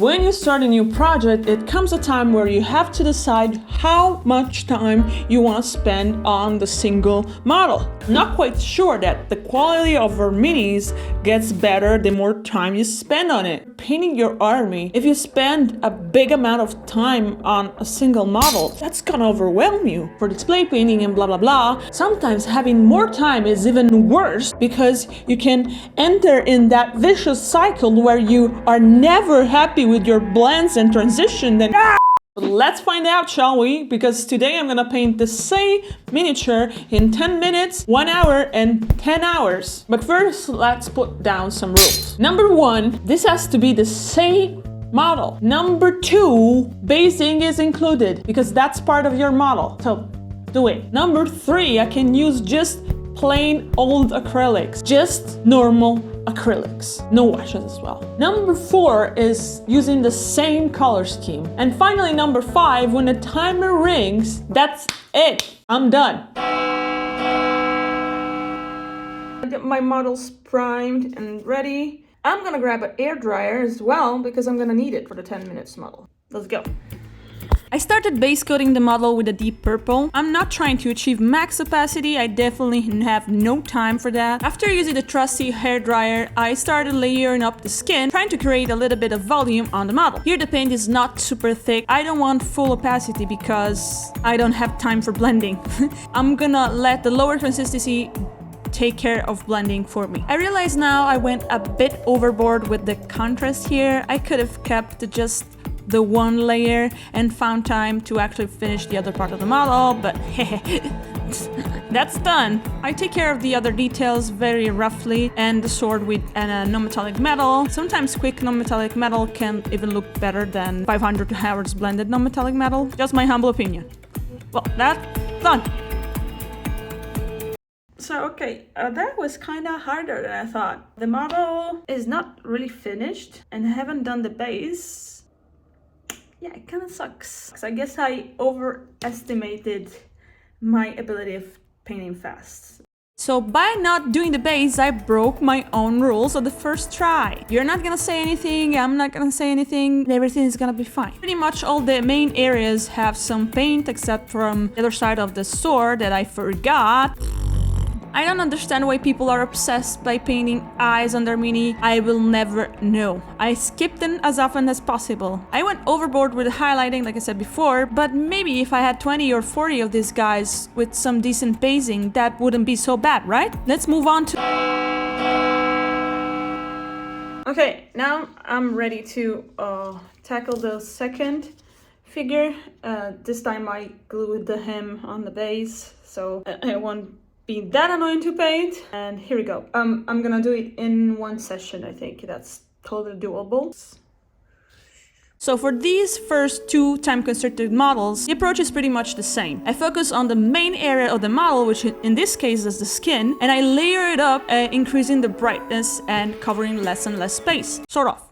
When you start a new project, it comes a time where you have to decide how much time you want to spend on the single model. I'm not quite sure that the quality of our minis gets better the more time you spend on it. Painting your army, if you spend a big amount of time on a single model, that's gonna overwhelm you. For display painting and blah blah blah, sometimes having more time is even worse because you can enter in that vicious cycle where you are never happy with your blends and transition. Then let's find out, shall we? Because today I'm gonna paint the same miniature in 10 minutes, 1 hour, and 10 hours. But first, let's put down some rules. Number 1, this has to be the same model. Number 2, basing is included because that's part of your model. So do it. Number 3, I can use just plain old acrylics, just normal acrylics, no washes as well. Number 4 is using the same color scheme. And finally, number 5, when the timer rings, that's it. I'm done. I get my models primed and ready. I'm gonna grab an air dryer as well because I'm gonna need it for the 10 minutes model. Let's go. I started base coating the model with a deep purple. I'm not trying to achieve max opacity, I definitely have no time for that. After using the trusty hairdryer, I started layering up the skin, trying to create a little bit of volume on the model. Here the paint is not super thick. I don't want full opacity because I don't have time for blending. I'm gonna let the lower consistency take care of blending for me. I realize now I went a bit overboard with the contrast here. I could have kept just the one layer and found time to actually finish the other part of the model, but that's done. I take care of the other details very roughly and the sword with a non-metallic metal. Sometimes quick non-metallic metal can even look better than 500 hours blended non-metallic metal. Just my humble opinion. Well, that's done. So okay, that was kind of harder than I thought. The model is not really finished and I haven't done the base. Yeah, it kind of sucks. I guess I overestimated my ability of painting fast. So by not doing the base, I broke my own rules on the first try. You're not gonna say anything, I'm not gonna say anything, everything is gonna be fine. Pretty much all the main areas have some paint except from the other side of the sword that I forgot. I don't understand why people are obsessed by painting eyes on their mini. I will never know. I skip them as often as possible. I went overboard with the highlighting, like I said before, but maybe if I had 20 or 40 of these guys with some decent basing, that wouldn't be so bad, right? Let's move on to... Okay, now I'm ready to tackle the second figure. This time I glued him on the base, so I won't be that annoying to paint. And here we go. I'm gonna do it in one session. I think that's totally doable. So for these first 2 time-constricted models, the approach is pretty much the same. I focus on the main area of the model, which in this case is the skin, and I layer it up, increasing the brightness and covering less and less space, sort of.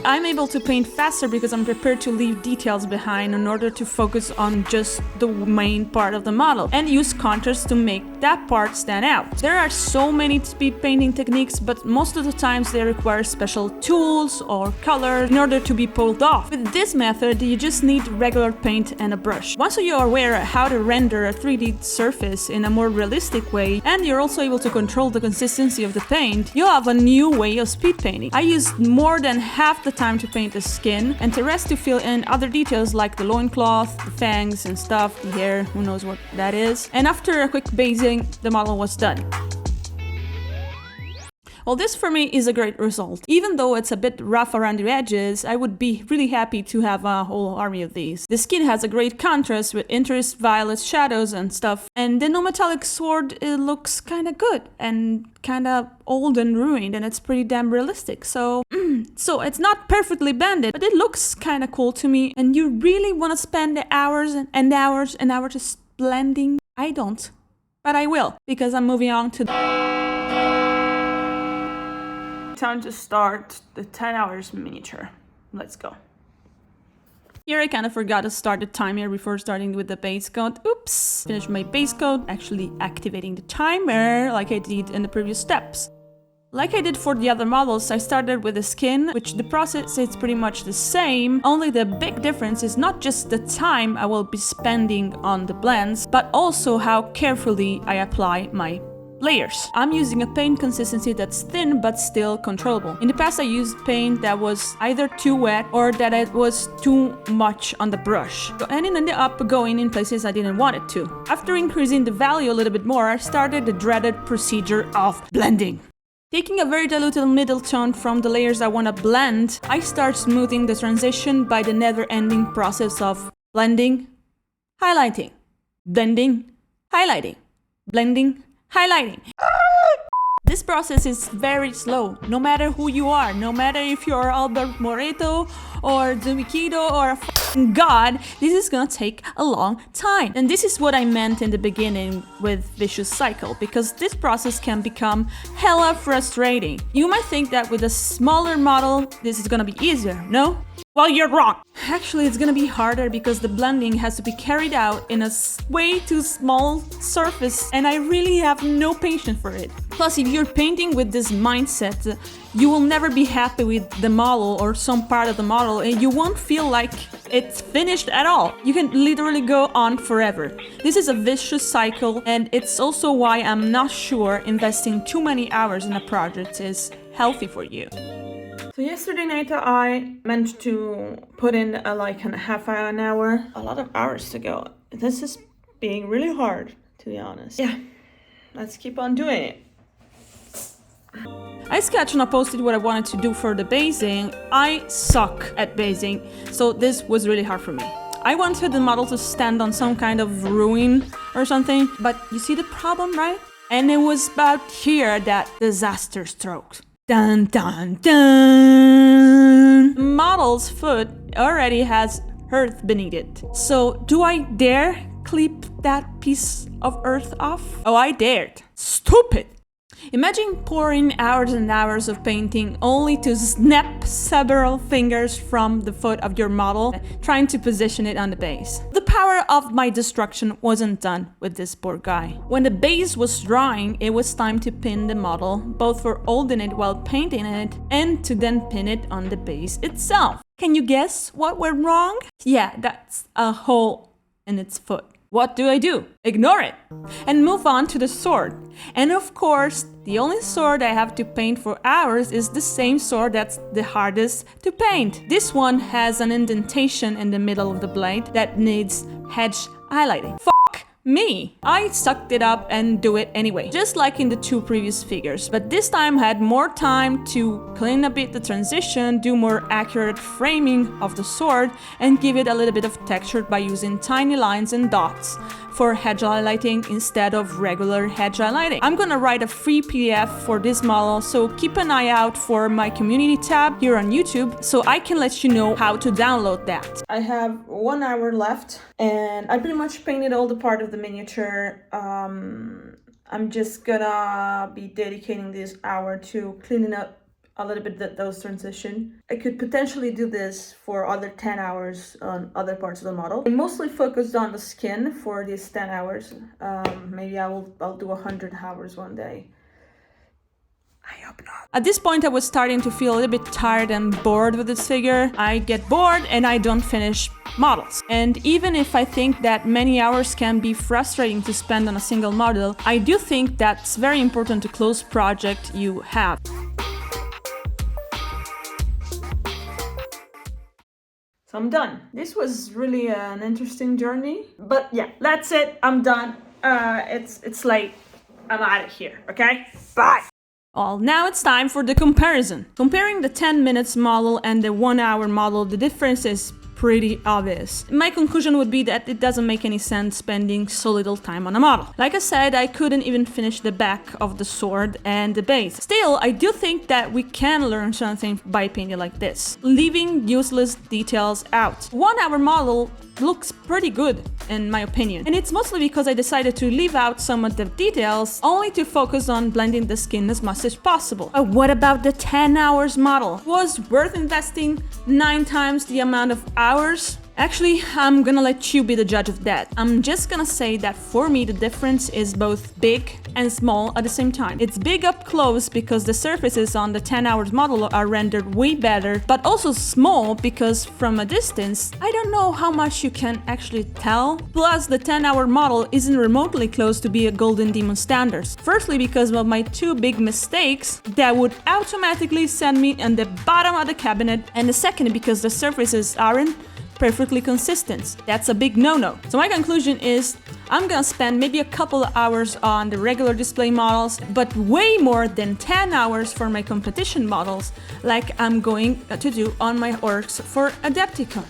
I'm able to paint faster because I'm prepared to leave details behind in order to focus on just the main part of the model and use contrast to make that part stand out. There are so many speed painting techniques, but most of the times they require special tools or colors in order to be pulled off. With this method, you just need regular paint and a brush. Once you are aware of how to render a 3D surface in a more realistic way, and you're also able to control the consistency of the paint, you'll have a new way of speed painting. I used more than half the time to paint the skin and the rest to fill in other details like the loincloth, the fangs and stuff, the hair, who knows what that is. And after a quick basing, the model was done. Well, this for me is a great result. Even though it's a bit rough around the edges, I would be really happy to have a whole army of these. The skin has a great contrast with interest violet shadows and stuff. And the no-metallic sword, it looks kind of good and kind of old and ruined, and it's pretty damn realistic. So it's not perfectly blended, but it looks kind of cool to me. And you really want to spend the hours and hours and hours just blending? I don't, but I will, because I'm moving on to time to start the 10 hours miniature. Let's go. Here I kind of forgot to start the timer before starting with the base coat. Oops! Finished my base coat, actually activating the timer like I did in the previous steps. Like I did for the other models, I started with the skin, which the process is pretty much the same, only the big difference is not just the time I will be spending on the blends, but also how carefully I apply my layers. I'm using a paint consistency that's thin but still controllable. In the past I used paint that was either too wet or that it was too much on the brush, and it ended up going in places I didn't want it to. After increasing the value a little bit more, I started the dreaded procedure of blending. Taking a very diluted middle tone from the layers I want to blend, I start smoothing the transition by the never-ending process of blending, highlighting, blending, highlighting, blending, highlighting. This process is very slow, no matter who you are, no matter if you're Albert Moreto or Zumikido or a f***ing god, this is gonna take a long time. And this is what I meant in the beginning with vicious cycle, because this process can become hella frustrating. You might think that with a smaller model, this is gonna be easier, no? Well, you're wrong. Actually, it's gonna be harder because the blending has to be carried out in a way too small surface, and I really have no patience for it. Plus, if you're painting with this mindset, you will never be happy with the model or some part of the model, and you won't feel like it's finished at all. You can literally go on forever. This is a vicious cycle, and it's also why I'm not sure investing too many hours in a project is healthy for you. So yesterday night I meant to put in like a half hour, an hour, a lot of hours to go. This is being really hard, to be honest. Yeah, let's keep on doing it. I sketched and I posted what I wanted to do for the basing. I suck at basing, so this was really hard for me. I wanted the model to stand on some kind of ruin or something, but you see the problem, right? And it was about here that disaster struck. Dun dun dun! Model's foot already has earth beneath it. So do I dare clip that piece of earth off? Oh, I dared. Stupid! Imagine pouring hours and hours of painting only to snap several fingers from the foot of your model, trying to position it on the base. The power of my destruction wasn't done with this poor guy. When the base was drying, it was time to pin the model, both for holding it while painting it and to then pin it on the base itself. Can you guess what went wrong? Yeah, that's a hole in its foot. What do? Ignore it and move on to the sword. And of course, the only sword I have to paint for hours is the same sword that's the hardest to paint. This one has an indentation in the middle of the blade that needs hedge highlighting. Fuck me! I sucked it up and do it anyway, just like in the two previous figures. But this time I had more time to clean a bit the transition, do more accurate framing of the sword, and give it a little bit of texture by using tiny lines and dots for hedge highlighting instead of regular hedge highlighting. I'm gonna write a free PDF for this model, so keep an eye out for my community tab here on YouTube so I can let you know how to download that. I have 1 hour left and I pretty much painted all the part of the miniature. I'm just gonna be dedicating this hour to cleaning up a little bit those transition. I could potentially do this for other 10 hours on other parts of the model. I mostly focused on the skin for these 10 hours. Maybe I'll do 100 hours one day. I hope not. At this point I was starting to feel a little bit tired and bored with this figure. I get bored and I don't finish models. And even if I think that many hours can be frustrating to spend on a single model, I do think that's very important to close project you have. So I'm done. This was really an interesting journey, but yeah, that's it. I'm done. It's late. I'm out of here. Okay, bye. Well, now it's time for the comparison. Comparing the 10 minutes model and the 1 hour model, the difference is pretty obvious. My conclusion would be that it doesn't make any sense spending so little time on a model. Like I said, I couldn't even finish the back of the sword and the base. Still, I do think that we can learn something by painting like this, leaving useless details out. 1 hour model looks pretty good in my opinion, and it's mostly because I decided to leave out some of the details only to focus on blending the skin as much as possible. But what about the 10 hours model? Was worth investing 9 times the amount of hours? Actually, I'm gonna let you be the judge of that. I'm just gonna say that for me, the difference is both big and small at the same time. It's big up close because the surfaces on the 10 hours model are rendered way better, but also small because from a distance, I don't know how much you can actually tell. Plus, the 10-hour model isn't remotely close to be a Golden Demon standards. Firstly, because of my two big mistakes that would automatically send me on the bottom of the cabinet, and the second because the surfaces aren't perfectly consistent. That's a big no-no. So my conclusion is I'm gonna spend maybe a couple of hours on the regular display models, but way more than 10 hours for my competition models, like I'm going to do on my orcs for Adepticon.